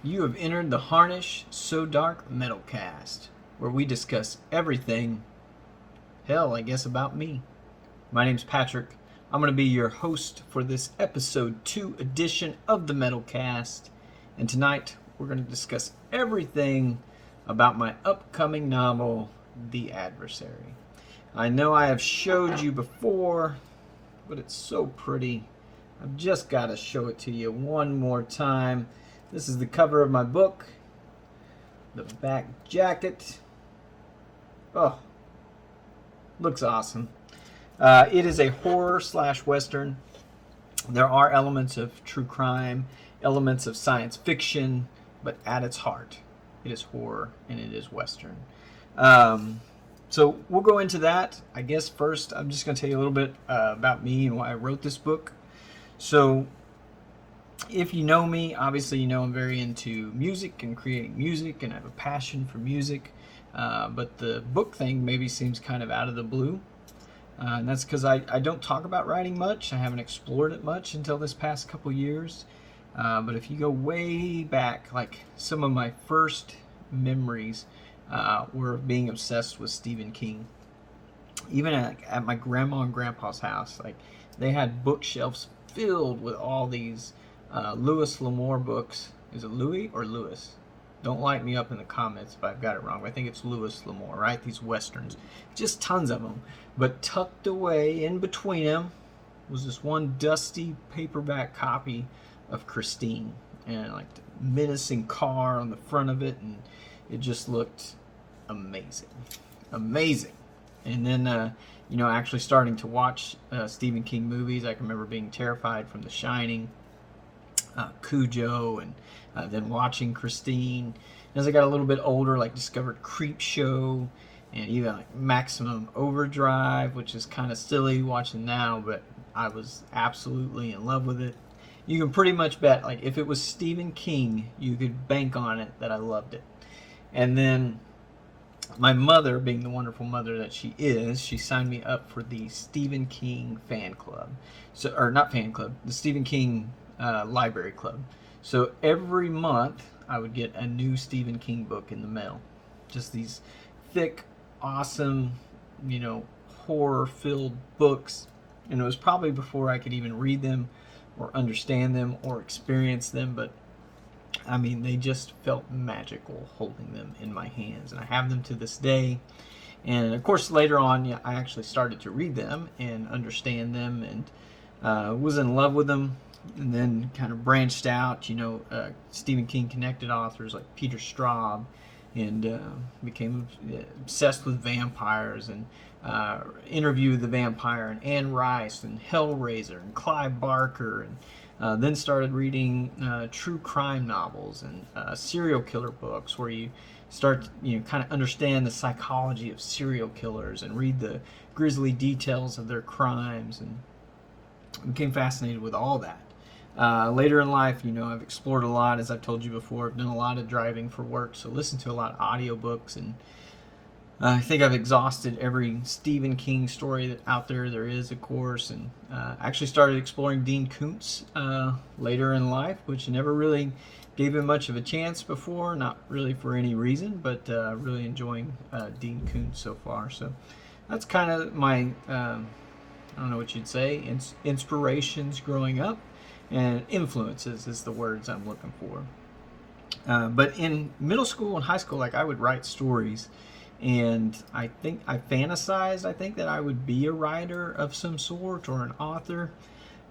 You have entered the Harnish So Dark Metalcast, where we discuss everything, hell, I guess about me. My name's Patrick. I'm going to be your host for this episode 2 edition of the Metalcast. And tonight, we're going to discuss everything about my upcoming novel, The Adversary. I know I have showed you before, but it's so pretty. I've just got to show it to you one more time. This is the cover of my book, the back jacket. Oh, looks awesome. It is a horror/western. There are elements of true crime, elements of science fiction, but at its heart, it is horror and it is western. So we'll go into that. I guess first, I'm just going to tell you a little bit about me and why I wrote this book. So if you know me, obviously you know I'm very into music and creating music, and I have a passion for music. But the book thing maybe seems kind of out of the blue. And that's because I don't talk about writing much. I haven't explored it much until this past couple years. But if you go way back, like some of my first memories were being obsessed with Stephen King. Even at my grandma and grandpa's house, like they had bookshelves filled with all these Louis L'Amour books. Is it Louis or Louis? Don't light me up in the comments if I've got it wrong, but I think it's Louis L'Amour, right? These westerns. Just tons of them. But tucked away in between them was this one dusty paperback copy of Christine. And like the menacing car on the front of it, and it just looked amazing. Amazing. And then, actually starting to watch Stephen King movies. I can remember being terrified from The Shining, Cujo, and then watching Christine. As I got a little bit older, like discovered Creepshow and even like Maximum Overdrive, which is kind of silly watching now, but I was absolutely in love with it. You can pretty much bet, like if it was Stephen King, you could bank on it that I loved it. And then my mother, being the wonderful mother that she is, she signed me up for the Stephen King fan club. Or not fan club, the Stephen King library club. So every month I would get a new Stephen King book in the mail. Just these thick, awesome, horror-filled books. And it was probably before I could even read them or understand them or experience them, but I mean, they just felt magical holding them in my hands, and I have them to this day. And of course, later on, I actually started to read them and understand them, and was in love with them. And then kind of branched out, Stephen King connected authors like Peter Straub, and became obsessed with vampires, and Interview with the Vampire, and Anne Rice, and Hellraiser, and Clive Barker, and then started reading true crime novels and serial killer books, where you start kind of understand the psychology of serial killers and read the grisly details of their crimes, and became fascinated with all that. Later in life, I've explored a lot, as I've told you before. I've done a lot of driving for work, so listened to a lot of audiobooks, and I think I've exhausted every Stephen King story that out there is, of course, and actually started exploring Dean Koontz later in life, which I never really gave him much of a chance before, not really for any reason, but really enjoying Dean Koontz so far. So that's kind of my, I don't know what you'd say, inspirations growing up. And influences is the words I'm looking for. But in middle school and high school, I would write stories, and I think I fantasized that I would be a writer of some sort or an author,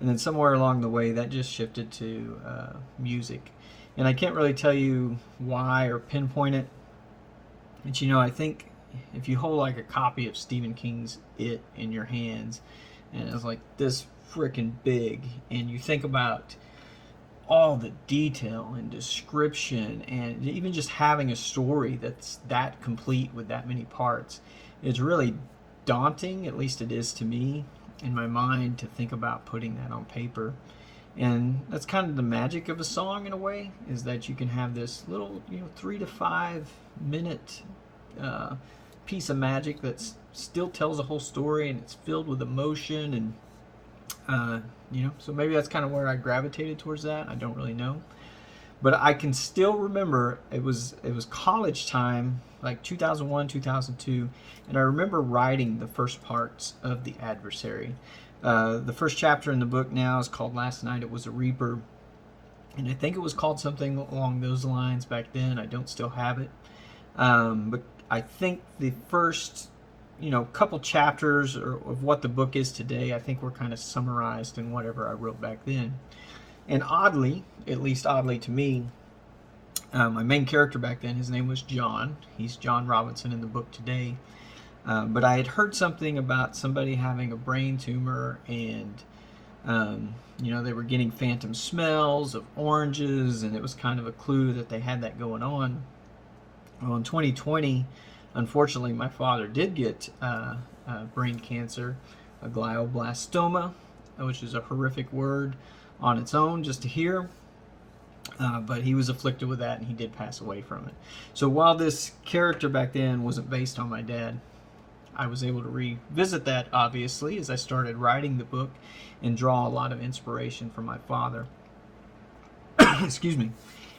and then somewhere along the way that just shifted to music. And I can't really tell you why or pinpoint it, but I think if you hold like a copy of Stephen King's It in your hands, and it's like this freaking big, and you think about all the detail and description, and even just having a story that's that complete with that many parts, it's really daunting, at least it is to me in my mind, to think about putting that on paper. And that's kind of the magic of a song in a way, is that you can have this little 3 to 5 minute piece of magic that still tells a whole story, and it's filled with emotion, and so maybe that's kind of where I gravitated towards that. I don't really know. But I can still remember it was college time, like 2001, 2002, and I remember writing the first parts of The Adversary. The first chapter in the book now is called Last Night It Was a Reaper, and I think it was called something along those lines back then. I don't still have it. But I think the first, couple chapters of what the book is today, I think were kind of summarized in whatever I wrote back then. And oddly, at least oddly to me, my main character back then, his name was John. He's John Robinson in the book today. But I had heard something about somebody having a brain tumor, and they were getting phantom smells of oranges, and it was kind of a clue that they had that going on. Well, in 2020, unfortunately, my father did get brain cancer, a glioblastoma, which is a horrific word on its own just to hear. But he was afflicted with that, and he did pass away from it. So while this character back then wasn't based on my dad, I was able to revisit that, obviously, as I started writing the book and draw a lot of inspiration from my father. Excuse me.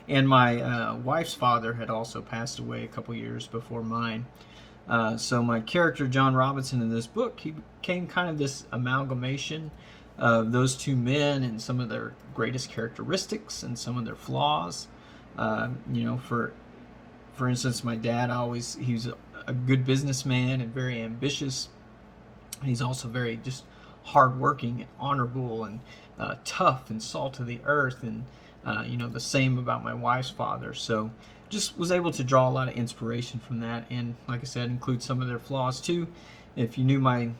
And my wife's father had also passed away a couple years before mine. So my character, John Robinson, in this book, he became kind of this amalgamation of those two men and some of their greatest characteristics and some of their flaws. For instance, my dad he was a good businessman and very ambitious. He's also very just hardworking and honorable and tough and salt of the earth, and the same about my wife's father. So just was able to draw a lot of inspiration from that, and like I said, include some of their flaws too. If you knew my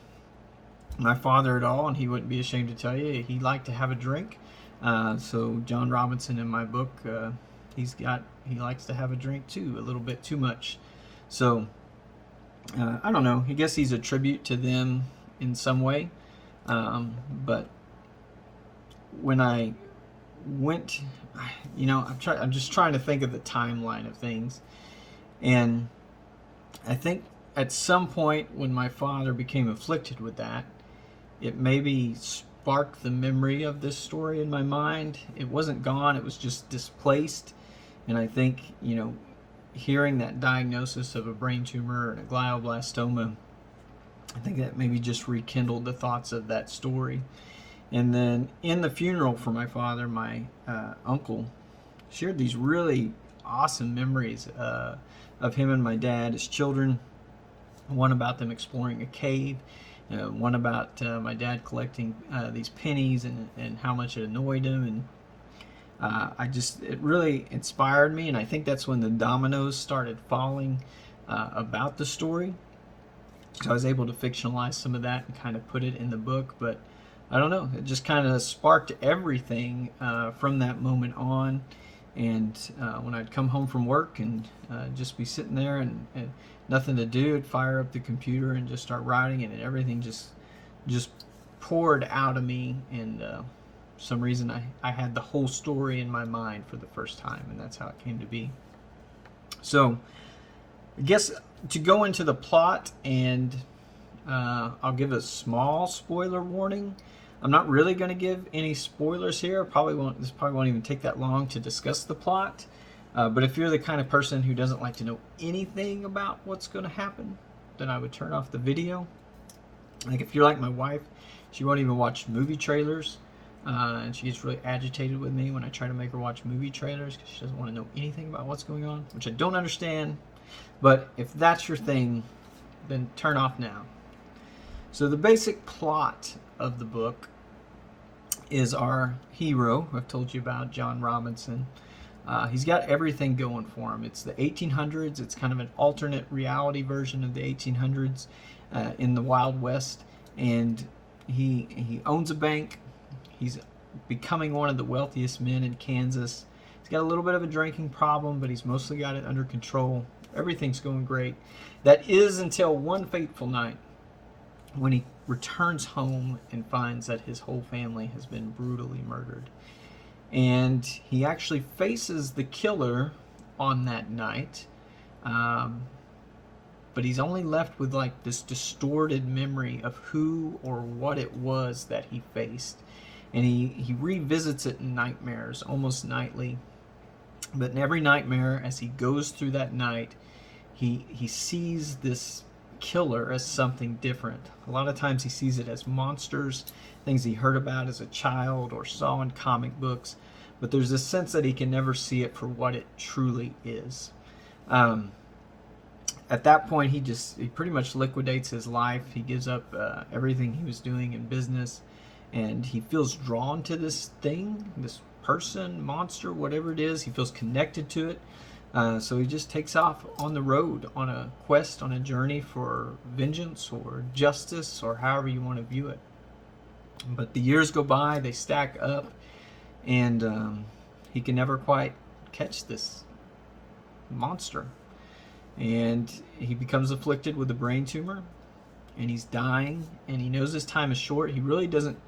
father at all, and he wouldn't be ashamed to tell you, he liked to have a drink. So John Robinson in my book, he likes to have a drink too, a little bit too much. So I don't know. I guess he's a tribute to them in some way. But when I went, I'm just trying to think of the timeline of things, and I think at some point when my father became afflicted with that, it maybe sparked the memory of this story in my mind. It wasn't gone, it was just displaced. And I think, hearing that diagnosis of a brain tumor and a glioblastoma, I think that maybe just rekindled the thoughts of that story. And then in the funeral for my father, my uncle shared these really awesome memories of him and my dad as children. One about them exploring a cave, one about my dad collecting these pennies and how much it annoyed him. And it really inspired me, and I think that's when the dominoes started falling about the story. So I was able to fictionalize some of that and kind of put it in the book. But I don't know, it just kind of sparked everything from that moment on. And when I'd come home from work and just be sitting there and nothing to do, I'd fire up the computer and just start writing, and everything just poured out of me. And for some reason I had the whole story in my mind for the first time, and that's how it came to be. So I guess to go into the plot, and I'll give a small spoiler warning. I'm not really going to give any spoilers here. This probably won't even take that long to discuss the plot. But if you're the kind of person who doesn't like to know anything about what's going to happen, then I would turn off the video. Like if you're like my wife, she won't even watch movie trailers. And she gets really agitated with me when I try to make her watch movie trailers because she doesn't want to know anything about what's going on, which I don't understand. But if that's your thing, then turn off now. So the basic plot of the book is our hero, who I've told you about, John Robinson. He's got everything going for him. It's the 1800s. It's kind of an alternate reality version of the 1800s in the Wild West. And he owns a bank. He's becoming one of the wealthiest men in Kansas. He's got a little bit of a drinking problem, but he's mostly got it under control. Everything's going great. That is until one fateful night when he returns home and finds that his whole family has been brutally murdered. And he actually faces the killer on that night, but he's only left with like this distorted memory of who or what it was that he faced. And he revisits it in nightmares almost nightly. But in every nightmare, as he goes through that night, he sees this killer as something different. A lot of times he sees it as monsters, things he heard about as a child or saw in comic books, but there's this sense that he can never see it for what it truly is. At that point, he pretty much liquidates his life. He gives up everything he was doing in business, and he feels drawn to this thing, this person, monster, whatever it is. He feels connected to it. So he just takes off on the road, on a quest, on a journey for vengeance or justice, or however you want to view it. But the years go by, they stack up, and he can never quite catch this monster. And he becomes afflicted with a brain tumor, and he's dying, and he knows his time is short. He really doesn't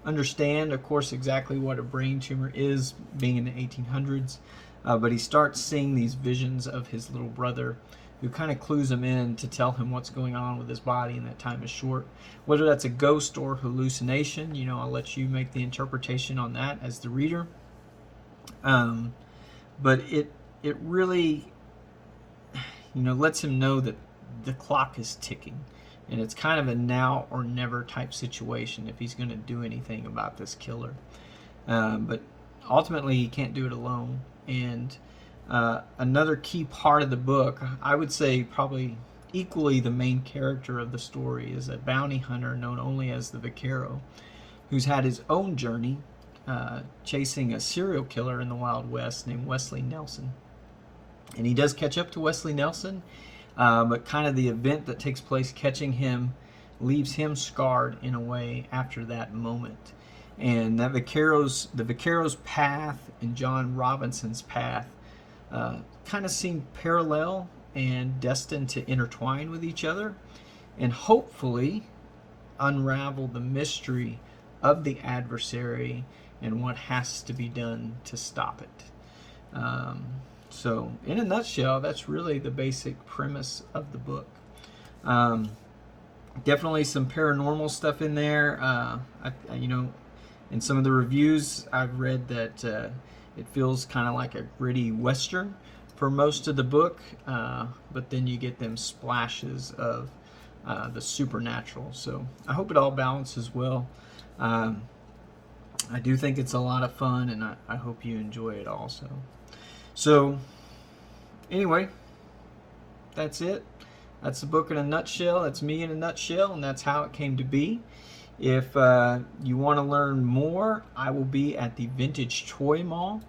understand, of course, exactly what a brain tumor is, being in the 1800s, but he starts seeing these visions of his little brother, who kind of clues him in to tell him what's going on with his body, and that time is short. Whether that's a ghost or hallucination, I'll let you make the interpretation on that as the reader. But it really lets him know that the clock is ticking, and it's kind of a now or never type situation if he's going to do anything about this killer. But ultimately, he can't do it alone. And another key part of the book, I would say probably equally the main character of the story, is a bounty hunter known only as the Vaquero, who's had his own journey chasing a serial killer in the Wild West named Wesley Nelson. And he does catch up to Wesley Nelson, but kind of the event that takes place catching him leaves him scarred in a way after that moment. And that the Vaquero's path and John Robinson's path kind of seem parallel and destined to intertwine with each other, and hopefully unravel the mystery of the adversary and what has to be done to stop it. So, in a nutshell, that's really the basic premise of the book. Definitely some paranormal stuff in there. In some of the reviews, I've read that it feels kind of like a gritty Western for most of the book, but then you get them splashes of the supernatural. So, I hope it all balances well. I do think it's a lot of fun, and I hope you enjoy it also. So, anyway, that's it. That's the book in a nutshell. That's me in a nutshell, and that's how it came to be. If you want to learn more, I will be at the Vintage Toy Mall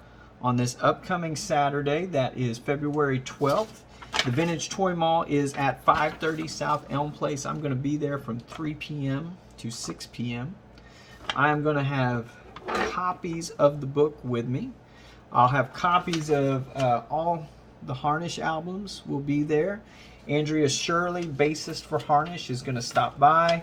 on this upcoming Saturday. That is February 12th. The Vintage Toy Mall is at 530 South Elm Place. I'm going to be there from 3 p.m. to 6 p.m. I am going to have copies of the book with me. I'll have copies of all the Harnish albums will be there. Andrea Shirley, bassist for Harnish, is going to stop by.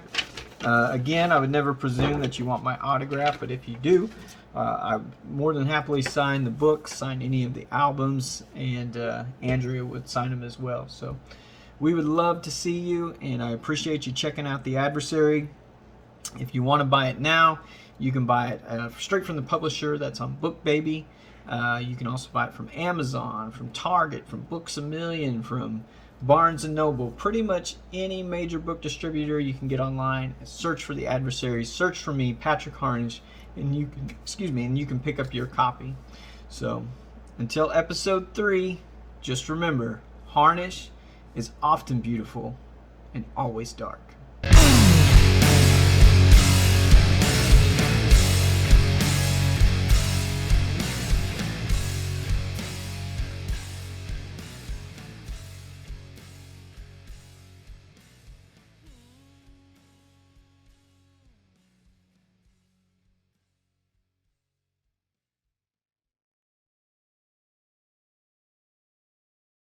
Again, I would never presume that you want my autograph, but if you do, I more than happily sign the book, sign any of the albums, and Andrea would sign them as well. So we would love to see you, and I appreciate you checking out The Adversary. If you want to buy it now, you can buy it straight from the publisher. That's on BookBaby. You can also buy it from Amazon, from Target, from Books A Million, from Barnes & Noble. Pretty much any major book distributor you can get online. Search for The Adversary. Search for me, Patrick Harnish, and you can pick up your copy. So, until episode 3, just remember, Harnish is often beautiful and always dark.